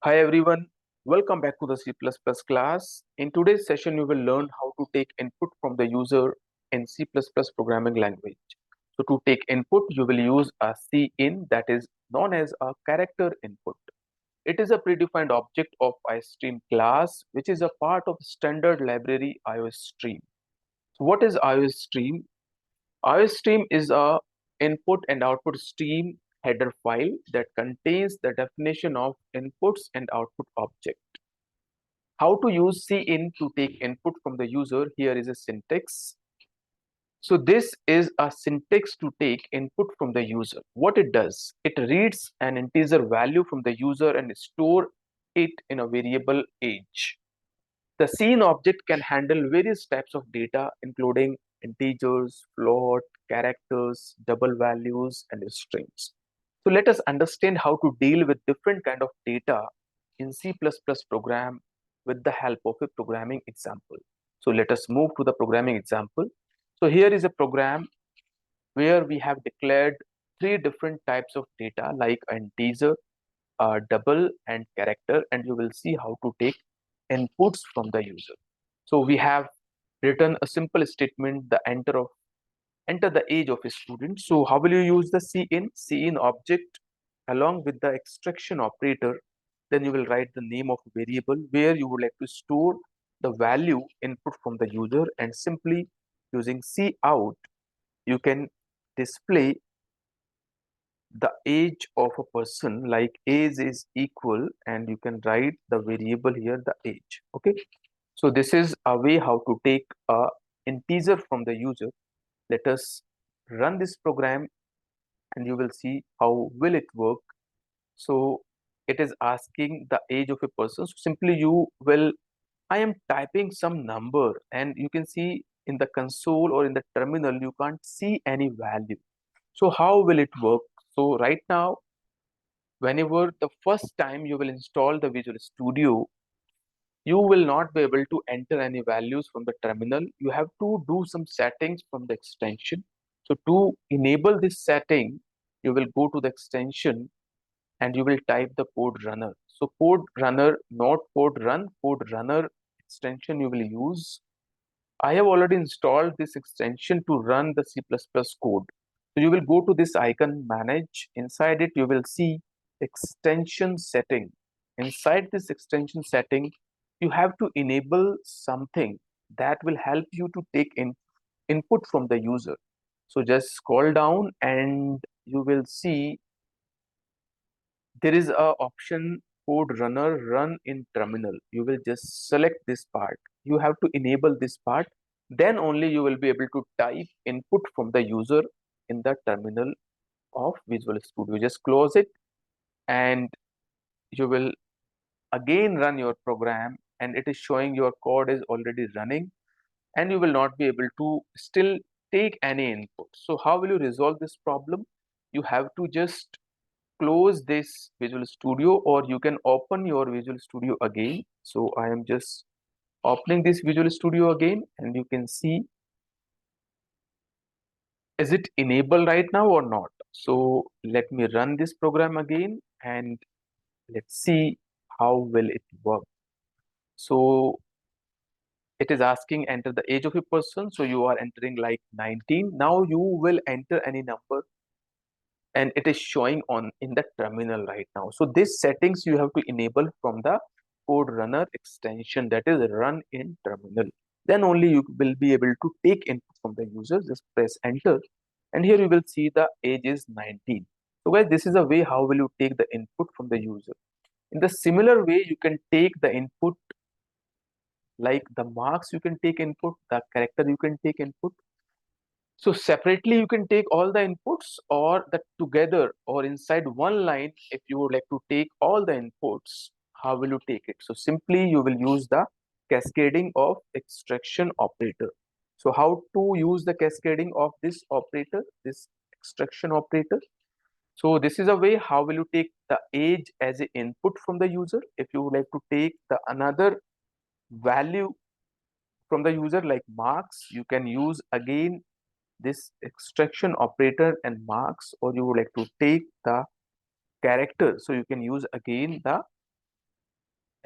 Hi everyone, welcome back to the C++ class. In today's session, you will learn how to take input from the user in C++ programming language. So to take input, you will use a cin, that is known as a character input. It is a predefined object of iStream class, which is a part of standard library iOStream. So what is iOStream? iOStream is a input and output stream header file that contains the definition of inputs and output object. How to use cin to take input from the user? Here is a syntax. So this is a syntax to take input from the user. What it does, it reads an integer value from the user and store it in a variable age. The scene object can handle various types of data, including integers, float, characters, double values, and strings. So let us understand how to deal with different kind of data in C++ program with the help of a programming example. So let us move to the programming example. So here is a program where we have declared three different types of data like integer, double, and character, and you will see how to take inputs from the user. So we have written a simple statement, the enter the age of a student. So how will you use the cin object along with the extraction operator? Then you will write the name of a variable where you would like to store the value input from the user, and simply using cout you can display the age of a person, like age is equal, and you can write the variable here, the age. Okay, so this is a way how to take a integer from the user. Let us run this program and you will see how will it work. So it is asking the age of a person. So simply you will, I am typing some number, and you can see in the console or in the terminal you can't see any value. So how will it work? So right now, whenever the first time you will install the Visual Studio, you will not be able to enter any values from the terminal. You have to do some settings from the extension. So to enable this setting, you will go to the extension and you will type the code runner. So code runner, not code run, code runner extension you will use. I have already installed this extension to run the C++ code. So you will go to this icon, manage. Inside it, you will see extension setting. Inside this extension setting, you have to enable something that will help you to take input from the user. So just scroll down and you will see there is a option code runner run in terminal. You will just select this part. You have to enable this part. Then only you will be able to type input from the user in the terminal of Visual Studio. Just close it and you will again run your program, and it is showing your code is already running, and you will not be able to still take any input. So how will you resolve this problem? You have to just close this Visual Studio, or you can open your Visual Studio again. So I am just opening this Visual Studio again, and you can see, is it enabled right now or not? So let me run this program again and let's see how will it work. So it is asking enter the age of a person. So you are entering like 19. Now you will enter any number, and it is showing on in the terminal right now. So these settings you have to enable from the code runner extension, that is run in terminal. Then only you will be able to take input from the user. Just press enter, and here you will see the age is 19. So guys, this is a way how will you take the input from the user. In the similar way, you can take the input like the marks, you can take input, the character you can take input. So separately you can take all the inputs, or that together or inside one line. If you would like to take all the inputs, how will you take it? So simply you will use the cascading of extraction operator. So how to use the cascading of this operator, this extraction operator? So this is a way how will you take the age as an input from the user. If you would like to take the another value from the user like marks, you can use again this extraction operator and marks, or you would like to take the character, so you can use again the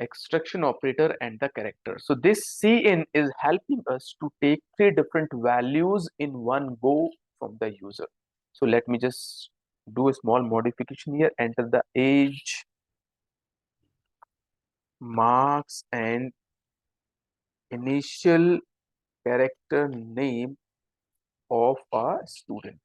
extraction operator and the character. So this cin is helping us to take three different values in one go from the user. So let me just do a small modification here. Enter the age, marks, and initial character name of a student.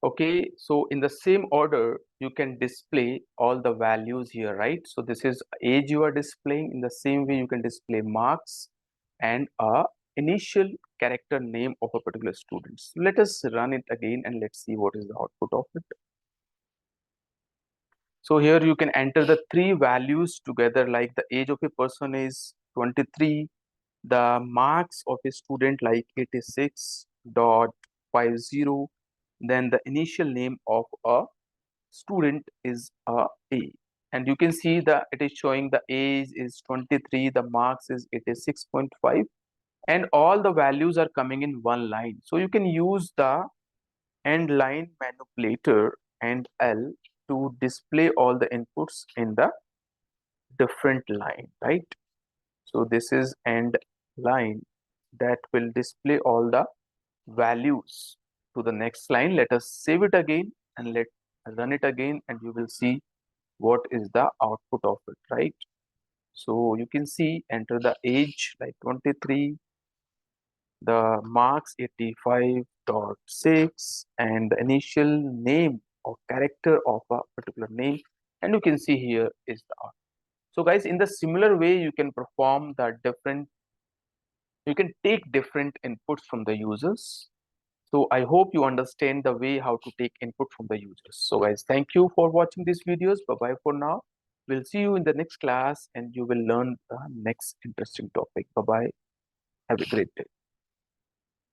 Okay, so in the same order, you can display all the values here, right? So this is age you are displaying. In the same way, you can display marks and a initial character name of a particular student. So let us run it again and let's see what is the output of it. So here you can enter the three values together, like the age of a person is 23, the marks of a student like 86.50, then the initial name of a student is A, and you can see that it is showing the age is 23, the marks is 86.5, and all the values are coming in one line. So you can use the end line manipulator and L to display all the inputs in the different line, right? So this is end line that will display all the values to the next line. Let us save it again and let run it again, and you will see what is the output of it, right? So you can see enter the age like 23, the marks 85.6, and the initial name or character of a particular name, and you can see here is the output. So guys, in the similar way, you can perform the different, you can take different inputs from the users. So I hope you understand the way how to take input from the users. So guys, thank you for watching these videos. Bye bye for now. We'll see you in the next class and you will learn the next interesting topic. Bye bye. Have a great day.